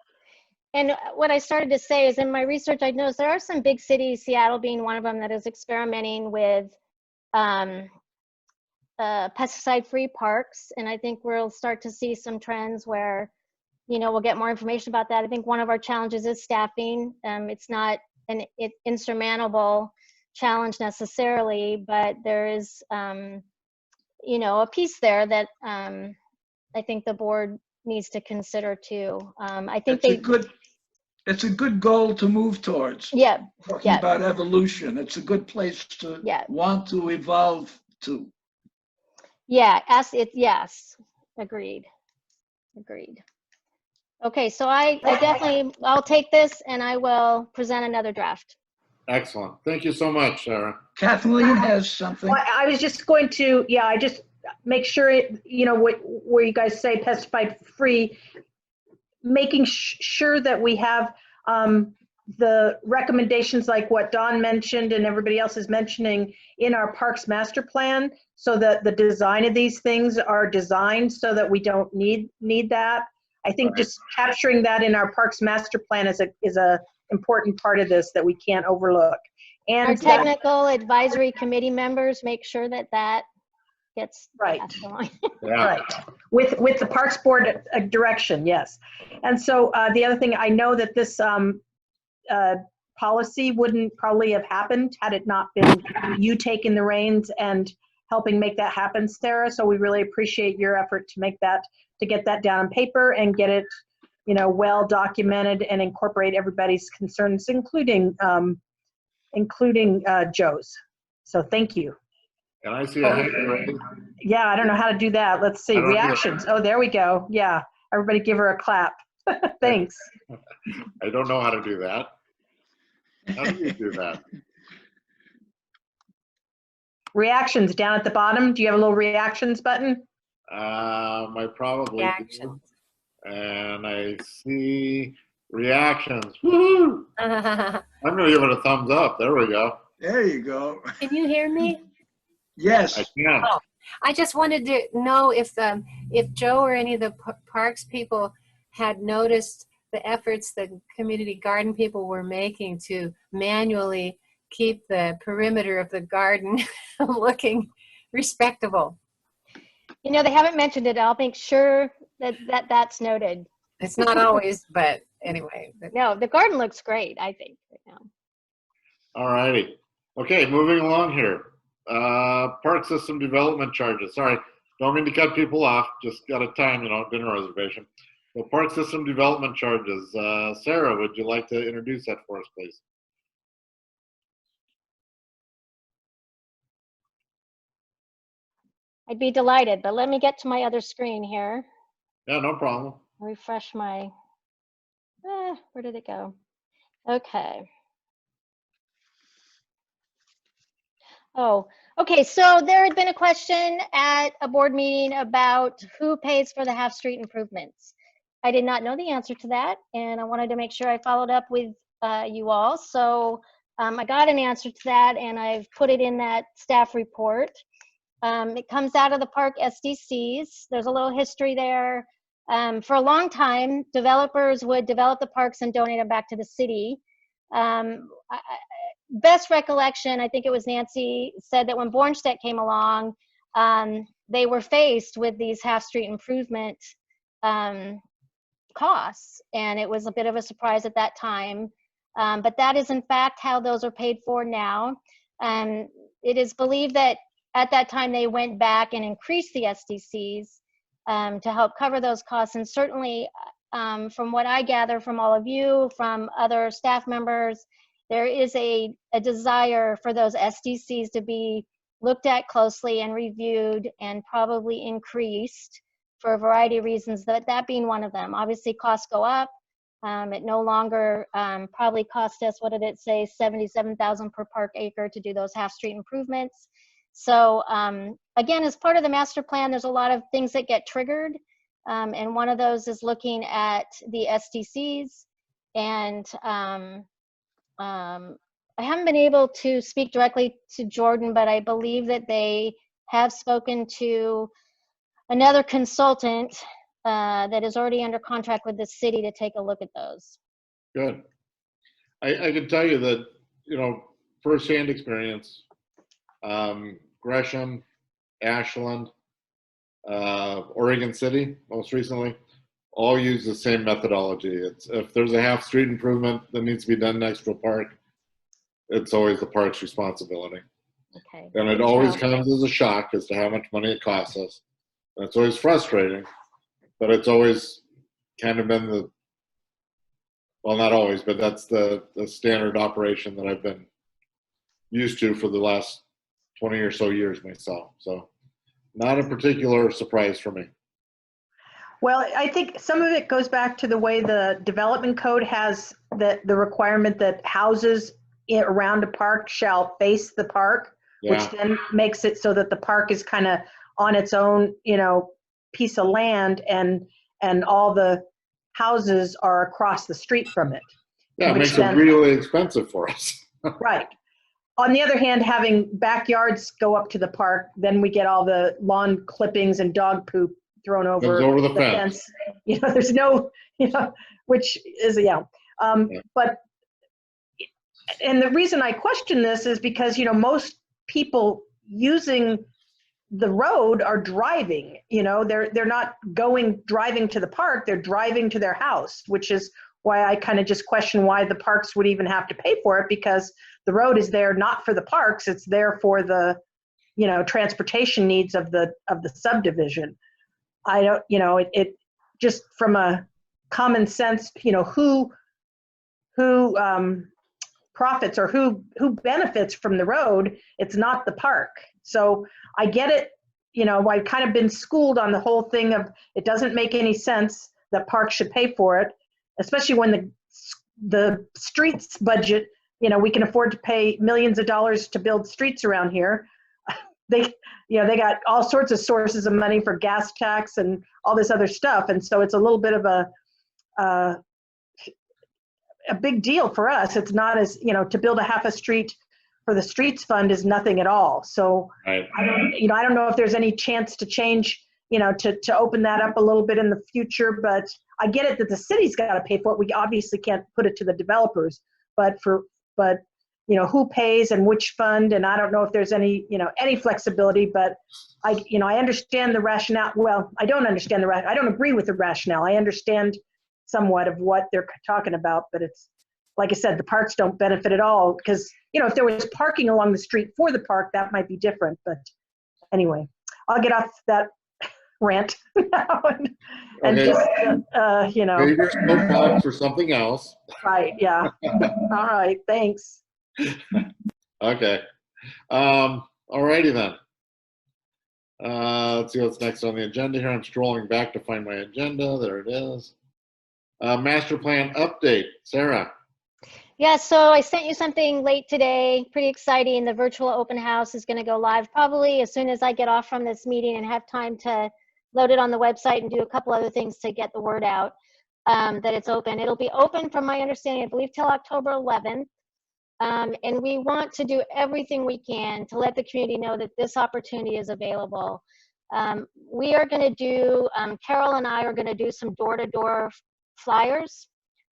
And what I started to say is in my research, I noticed there are some big cities, Seattle being one of them, that is experimenting with pesticide-free parks. And I think we'll start to see some trends where, we'll get more information about that. I think one of our challenges is staffing. It's not an insurmountable challenge necessarily, but there is, a piece there that I think the board needs to consider too. I think it's a good goal to move towards. Yeah. Talking about evolution, it's a good place to want to evolve to. Yeah, yes, agreed. Okay, so I'll take this and I will present another draft. Excellent. Thank you so much, Sarah. Kathleen has something. Well, I was just going to, I just make sure, where you guys say pesticide free, making sure that we have the recommendations like what Don mentioned and everybody else is mentioning in our parks master plan, so that the design of these things are designed so that we don't need that. I think just capturing that in our parks master plan is a important part of this that we can't overlook. And our technical advisory committee members make sure that gets passed along. Right. With the Parks Board direction, yes. And so the other thing, I know that this policy wouldn't probably have happened had it not been you taking the reins and helping make that happen, Sarah. So we really appreciate your effort to get that down on paper and get it, well documented and incorporate everybody's concerns, including Joe's. So thank you. Can I see a hand raised? Yeah, I don't know how to do that. Let's see. Reactions. Oh, there we go. Yeah. Everybody give her a clap. Thanks. I don't know how to do that. How do you do that? Reactions down at the bottom. Do you have a little reactions button? I probably Reactions. do. And I see reactions. Woohoo! I'm going to give it a thumbs up. There we go. There you go. Can you hear me? Yes. I can. Oh, I just wanted to know if Joe or any of the parks people had noticed the efforts the community garden people were making to manually keep the perimeter of the garden looking respectable. They haven't mentioned it. I'll make sure that's noted. It's not always, but anyway. No, the garden looks great, I think, right now. All righty. Okay, moving along here. Park system development charges. Sorry, don't mean to cut people off. Just got a time, dinner reservation. So park system development charges. Sarah, would you like to introduce that for us, please? I'd be delighted, but let me get to my other screen here. Yeah, no problem. Refresh my, where did it go? Okay. Oh, okay. So there had been a question at a board meeting about who pays for the half-street improvements. I did not know the answer to that, and I wanted to make sure I followed up with you all. So I got an answer to that, and I've put it in that staff report. It comes out of the park SDCs. There's a little history there. For a long time, developers would develop the parks and donate them back to the city. Best recollection, I think it was Nancy, said that when Bornstedt came along, they were faced with these half-street improvement costs, and it was a bit of a surprise at that time. But that is in fact how those are paid for now. It is believed that at that time they went back and increased the SDCs to help cover those costs. And certainly from what I gather from all of you, from other staff members, there is a desire for those SDCs to be looked at closely and reviewed and probably increased for a variety of reasons, that being one of them. Obviously, costs go up. It no longer probably cost us, what did it say, $77,000 per park acre to do those half-street improvements. So again, as part of the master plan, there's a lot of things that get triggered. And one of those is looking at the SDCs. And I haven't been able to speak directly to Jordan, but I believe that they have spoken to another consultant that is already under contract with the city to take a look at those. Good. I can tell you that, you know, firsthand experience, Gresham, Ashland, Oregon City, most recently, all use the same methodology. It's if there's a half street improvement that needs to be done next to a park, it's always the park's responsibility. Okay. And it always comes as a shock as to how much money it costs us. And it's always frustrating, but it's always kind of been the, well, not always, but that's the standard operation that I've been used to for the last 20 or so years myself. So not a particular surprise for me. Well, I think some of it goes back to the way the development code has the requirement that houses around a park shall face the park, Yeah. which then makes it so that the park is kind of on its own, you know, piece of land, and all the houses are across the street from it. Yeah, it Which makes then- it really expensive for us. Right. On the other hand, having backyards go up to the park, then we get all the lawn clippings and dog poop thrown over, Comes over the fence. You know, there's no, you know, which is, yeah. But, and the reason I question this is because, you know, most people using the road are driving, you know, they're not driving to the park, they're driving to their house, which is why I kind of just question why the parks would even have to pay for it, because the road is there not for the parks, it's there for the, you know, transportation needs of the subdivision. I don't, you know, it just from a common sense, you know, who profits or who benefits from the road, it's not the park. So I get it, you know, I've kind of been schooled on the whole thing of it doesn't make any sense that parks should pay for it, especially when the streets budget, you know, we can afford to pay millions of dollars to build streets around here. They, you know, they got all sorts of sources of money for gas tax and all this other stuff. And so it's a little bit of a big deal for us. It's not as, you know, to build a half a street for the streets fund is nothing at all. So Right. I don't know if there's any chance to change, you know, to open that up a little bit in the future, but I get it that the city's got to pay for it. We obviously can't put it to the developers, but you know, who pays and which fund, and I don't know if there's any, you know, any flexibility, but I understand the rationale. Well, I don't understand I don't agree with the rationale. I understand somewhat of what they're talking about, but it's, like I said, the parks don't benefit at all, because, you know, if there was parking along the street for the park, that might be different. But anyway, I'll get off that rant now and Okay. just, you know. Save your soapbox for something else. Right, yeah. All right, thanks. Okay. Alrighty then. Let's see what's next on the agenda here. I'm scrolling back to find my agenda. There it is. Master plan update. Sarah. Yeah, so I sent you something late today, pretty exciting. The virtual open house is going to go live probably as soon as I get off from this meeting and have time to load it on the website and do a couple other things to get the word out that it's open. It'll be open, from my understanding, I believe, till October 11th. And we want to do everything we can to let the community know that this opportunity is available. We are going to do, Carol and I are going to do some door-to-door flyers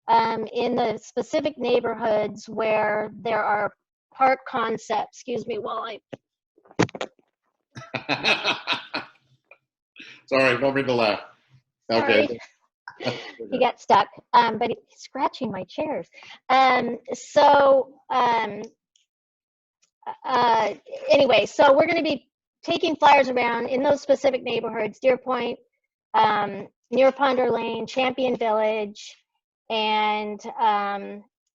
in the specific neighborhoods where there are park concepts. Excuse me while Sorry, don't mean to laugh. Okay. He got stuck, but he's scratching my chairs. anyway, so we're going to be taking flyers around in those specific neighborhoods: Deer Point, near Ponder Lane, Champion Village, and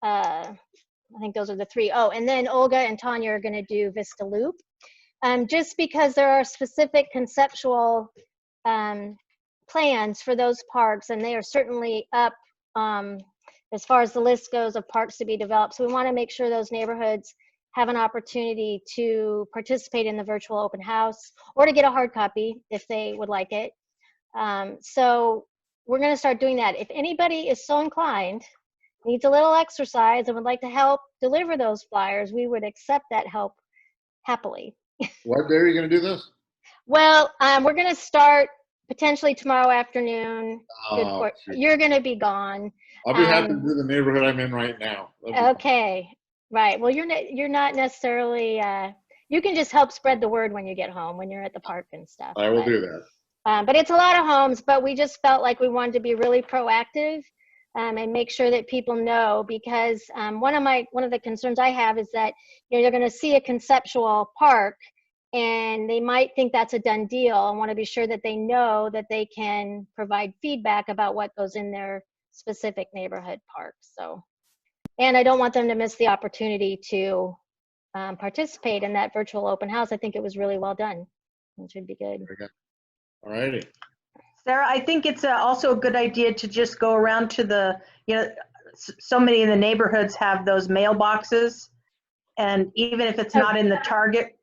I think those are the three. Oh, and then Olga and Tanya are going to do Vista Loop. Just because there are specific conceptual plans for those parks, and they are certainly up as far as the list goes of parks to be developed. So we want to make sure those neighborhoods have an opportunity to participate in the virtual open house or to get a hard copy if they would like it. So we're going to start doing that. If anybody is so inclined, needs a little exercise, and would like to help deliver those flyers, we would accept that help happily. What day are you going to do this? Well, we're going to start potentially tomorrow afternoon. Oh, shoot. You're going to be gone. I'll be happy to do the neighborhood I'm in right now. Okay, right. Well, you're not necessarily. You can just help spread the word when you get home, when you're at the park and stuff. I will do that. But it's a lot of homes. But we just felt like we wanted to be really proactive and make sure that people know, because one of the concerns I have is that they're going to see a conceptual park and they might think that's a done deal, and want to be sure that they know that they can provide feedback about what goes in their specific neighborhood park. So, and I don't want them to miss the opportunity to participate in that virtual open house. I think it was really well done. It should be good. Very good. All righty. Sarah, I think it's also a good idea to just go around to the, so many of the neighborhoods have those mailboxes. And even if it's not in the target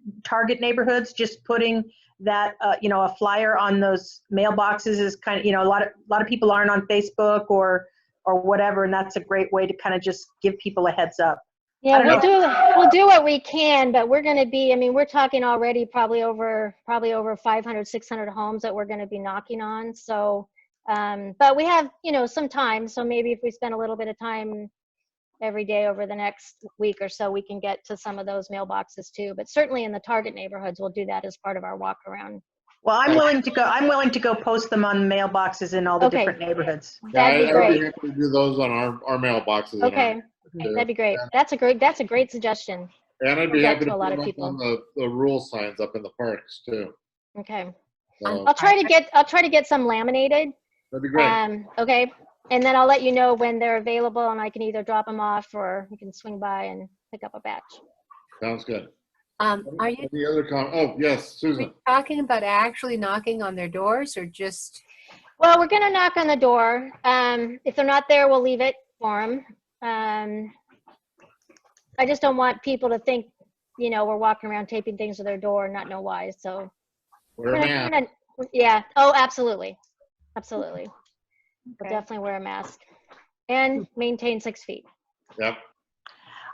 neighborhoods, just putting that, a flyer on those mailboxes is kind of, a lot of people aren't on Facebook or whatever. And that's a great way to kind of just give people a heads up. Yeah, we'll do what we can, but we're going to be, we're talking already probably over 500, 600 homes that we're going to be knocking on. So, but we have, some time. So maybe if we spend a little bit of time every day over the next week or so, we can get to some of those mailboxes too. But certainly in the target neighborhoods, we'll do that as part of our walk around. Well, I'm willing to go post them on mailboxes in all the different neighborhoods. That'd be great. I'd be happy to do those on our mailboxes. Okay. That'd be great. That's a great suggestion. And I'd be happy to a lot put of them people on the rule signs up in the parks too. Okay. So, I'll try to get some laminated. that'd be great. Okay. And then I'll let you know when they're available, and I can either drop them off or you can swing by and pick up a batch. Sounds good. Are you Any other comment? Oh, yes, Susan. talking about actually knocking on their doors, or just? Well, we're going to knock on the door. If they're not there, we'll leave it for them. I just don't want people to think, we're walking around taping things to their door and not know why. So Wear a mask. yeah. Oh, absolutely. Absolutely. We'll Okay. definitely wear a mask and maintain 6 feet. Yep.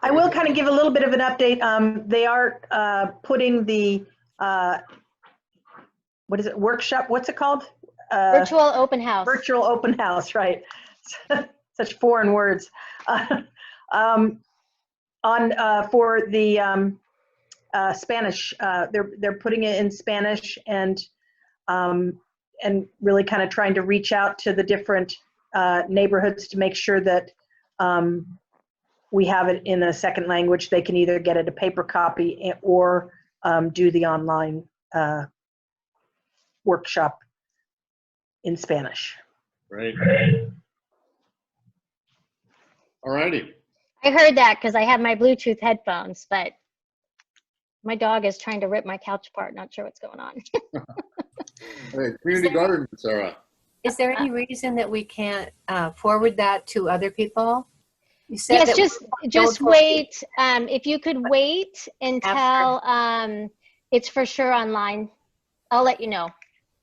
I will kind of give a little bit of an update. They are putting the, what is it, workshop? What's it called? Virtual open house. Virtual open house, right. Such foreign words. For the Spanish, they're putting it in Spanish and really kind of trying to reach out to the different neighborhoods to make sure that we have it in a second language. They can either get it a paper copy or do the online workshop in Spanish. Great. All righty. I heard that because I have my Bluetooth headphones, but my dog is trying to rip my couch apart. Not sure what's going on. Hey, community garden, Sarah. Is there any reason that we can't forward that to other people? You said Yes, that just wait. If you could wait until After. it's for sure online, I'll let you know.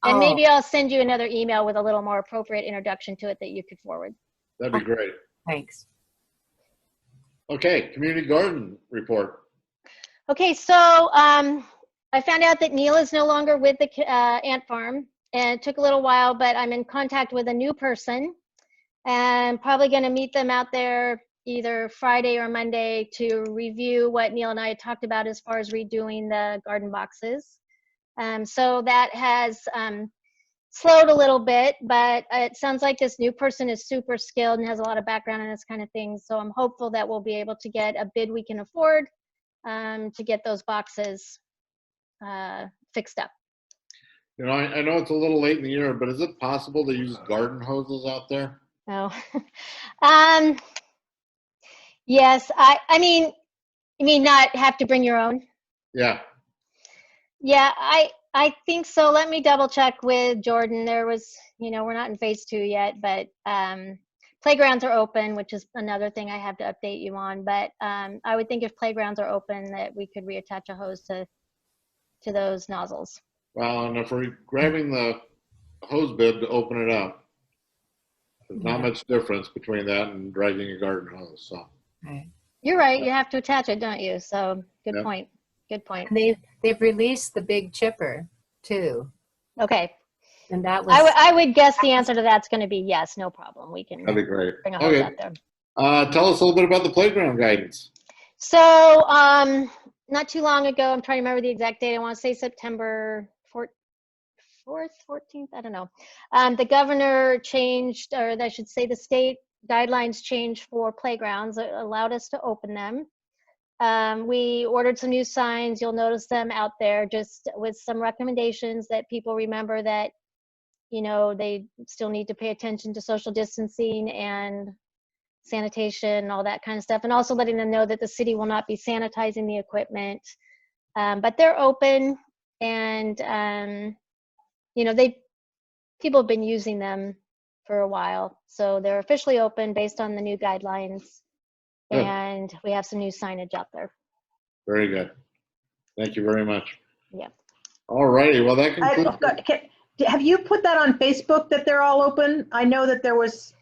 And Oh. maybe I'll send you another email with a little more appropriate introduction to it that you could forward. That'd be great. Thanks. Okay, community garden report. Okay, so I found out that Neil is no longer with the ant farm, and it took a little while, but I'm in contact with a new person, and probably going to meet them out there either Friday or Monday to review what Neil and I had talked about as far as redoing the garden boxes. So that has slowed a little bit, but it sounds like this new person is super skilled and has a lot of background in this kind of thing. So I'm hopeful that we'll be able to get a bid we can afford to get those boxes fixed up. You know, I know it's a little late in the year, but is it possible to use garden hoses out there? Oh, yes. I mean, you mean not have to bring your own? Yeah. Yeah, I think so. Let me double check with Jordan. There was, you know, we're not in phase 2 yet, but playgrounds are open, which is another thing I have to update you on. But I would think if playgrounds are open, that we could reattach a hose to those nozzles. Well, and if we're grabbing the hose bib to open it up, there's not Yeah. much difference between that and dragging a garden hose. So Right. You're right. You have to attach it, don't you? So good Yeah. point. Good point. And they've released the big chipper too, Okay. and that was I would guess the answer to that's going to be yes, no problem. We can that'd be great. bring a hose Okay. out there. Tell us a little bit about the playground guidance. So not too long ago, I'm trying to remember the exact date. I want to say September 4th, 14th. I don't know. The governor changed, or I should say the state guidelines changed for playgrounds. It allowed us to open them. We ordered some new signs. You'll notice them out there, just with some recommendations that people remember that, you know, they still need to pay attention to social distancing and sanitation, all that kind of stuff. And also letting them know that the city will not be sanitizing the equipment. But they're open, and, you know, people have been using them for a while. So they're officially open based on the new guidelines. Good. And we have some new signage out there. Very good. Thank you very much. Yeah. All righty. Well, that concludes. Have you put that on Facebook that they're all open? I know that there was,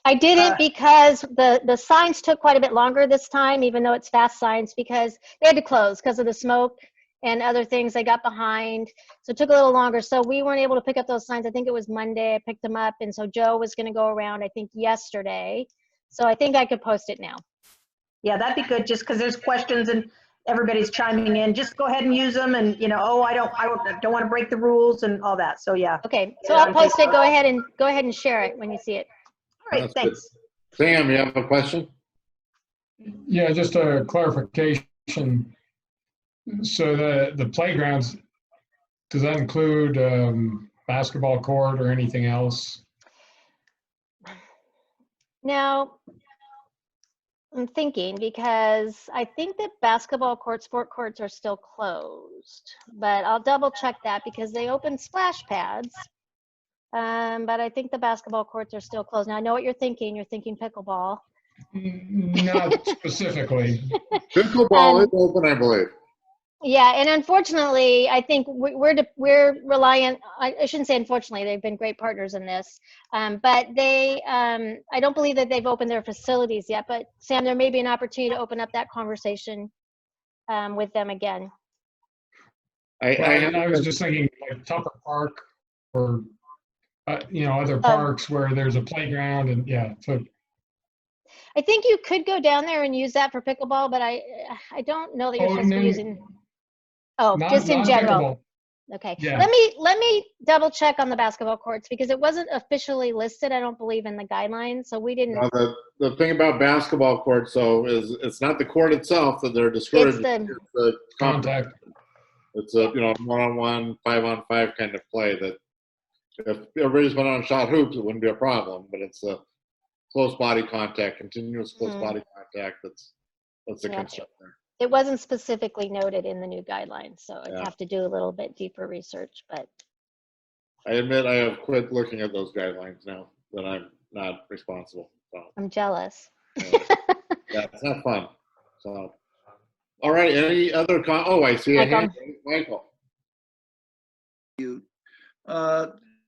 I didn't because the signs took quite a bit longer this time, even though it's fast signs, because they had to close because of the smoke and other things. They got behind. So it took a little longer. So we weren't able to pick up those signs. I think it was Monday I picked them up. And so Joe was going to go around, I think, yesterday. So I think I could post it now. yeah, that'd be good, just because there's questions and everybody's chiming in. Just go ahead and use them, and, you know, oh, I don't want to break the rules and all that. So yeah. Okay. So Yeah, I'll on post it. Facebook. Go ahead and share it when you see it. All right, That's good. thanks. Sam, you have a question? Yeah, just a clarification. So the playgrounds, does that include basketball court or anything else? Now, I'm thinking, because I think that basketball courts, sport courts are still closed, but I'll double check that because they opened splash pads. But I think the basketball courts are still closed. Now I know what you're thinking. You're thinking pickleball. Not specifically. Pickleball is open, I believe. Yeah, and unfortunately, I think we're reliant. I shouldn't say unfortunately. They've been great partners in this, but they. I don't believe that they've opened their facilities yet. But Sam, there may be an opportunity to open up that conversation with them again. I was just thinking like Tupper Park or you know, other parks where there's a playground, and yeah. So I think you could go down there and use that for pickleball, but I don't know that you're supposed to be using. Oh, just in general. Pickleball. Okay. Yeah. Let me double check on the basketball courts because it wasn't officially listed, I don't believe, in the guidelines. So we didn't. Now, the thing about basketball courts, though, is it's not the court itself that they're discouraging. It's the Contact. It's a, you know, 1-on-1, 5-on-5 kind of play that if everybody's been on shot hoops, it wouldn't be a problem. But it's a close body contact, continuous close body contact. That's the Yeah. concern there. It wasn't specifically noted in the new guidelines, so I'd Yeah. have to do a little bit deeper research. But I admit I have quit looking at those guidelines now that I'm not responsible. So I'm jealous. yeah, it's not fun. So, all right. Any other? Oh, I see a hand. Michael.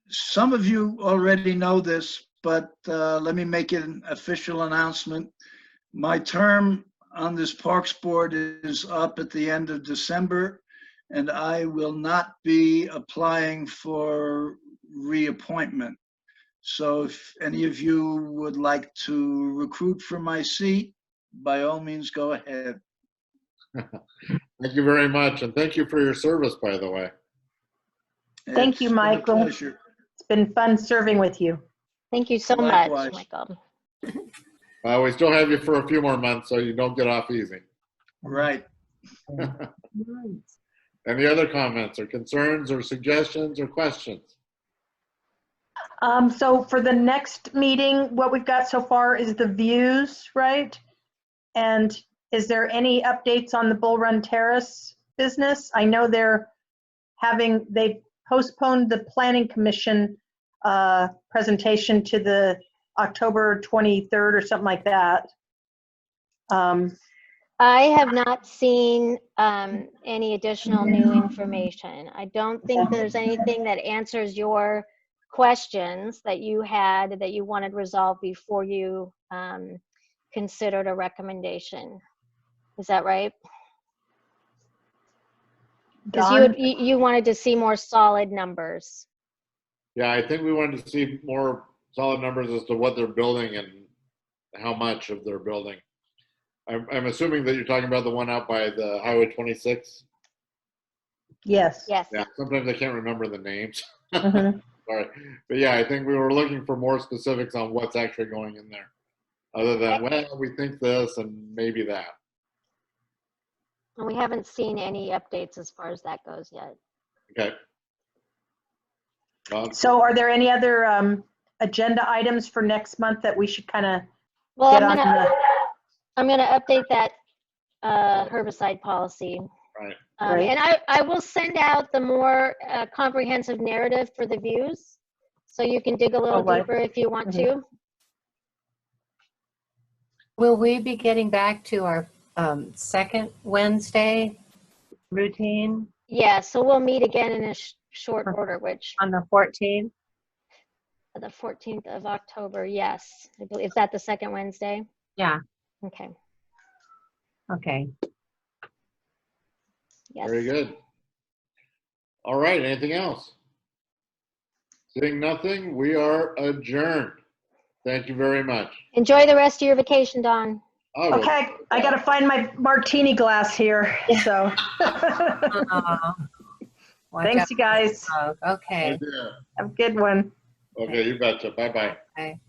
Some of you already know this, but let me make it an official announcement. My term on this Parks Board is up at the end of December, and I will not be applying for reappointment. So if any of you would like to recruit for my seat, by all means, go ahead. Thank you very much, and thank you for your service, by the way. Thank you, It's been a Michael. pleasure. It's been fun serving with you. Thank you so Likewise. much, Michael. We still have you for a few more months, so you don't get off easy. Right. Any other comments or concerns or suggestions or questions? So for the next meeting, what we've got so far is the views, right? And is there any updates on the Bull Run Terrace business? I know they've postponed the planning commission presentation to the October 23rd or something like that. I have not seen any additional new information. I don't think there's anything that answers your questions that you had that you wanted resolved before you considered a recommendation. Is that right? Because you wanted to see more solid numbers. Yeah, I think we wanted to see more solid numbers as to what they're building and how much of they're building. I'm assuming that you're talking about the one out by the Highway 26. Yes. Yes. Yeah, sometimes I can't remember the names. Mhm. Sorry. But yeah, I think we were looking for more specifics on what's actually going in there. Other than, well, we think this and maybe that. And we haven't seen any updates as far as that goes yet. Okay. So are there any other agenda items for next month that we should kind of Well, get I'm on the? gonna update that herbicide policy. Right. Right. And I will send out the more comprehensive narrative for the views, so you can dig a little right. deeper if you want to. Will we be getting back to our second Wednesday routine Yeah, so we'll meet again in a short order, which on the 14th? the 14th of October, yes. I believe, is that the second Wednesday? Yeah. Okay, Okay. yes. Very good. All right, anything else? Seeing nothing, we are adjourned. Thank you very much. Enjoy the rest of your vacation, Dawn. I will- Okay, I got to find my martini glass here. So thanks, you guys. Okay. Yeah. Have a good one. Okay, you betcha. Bye-bye. Bye.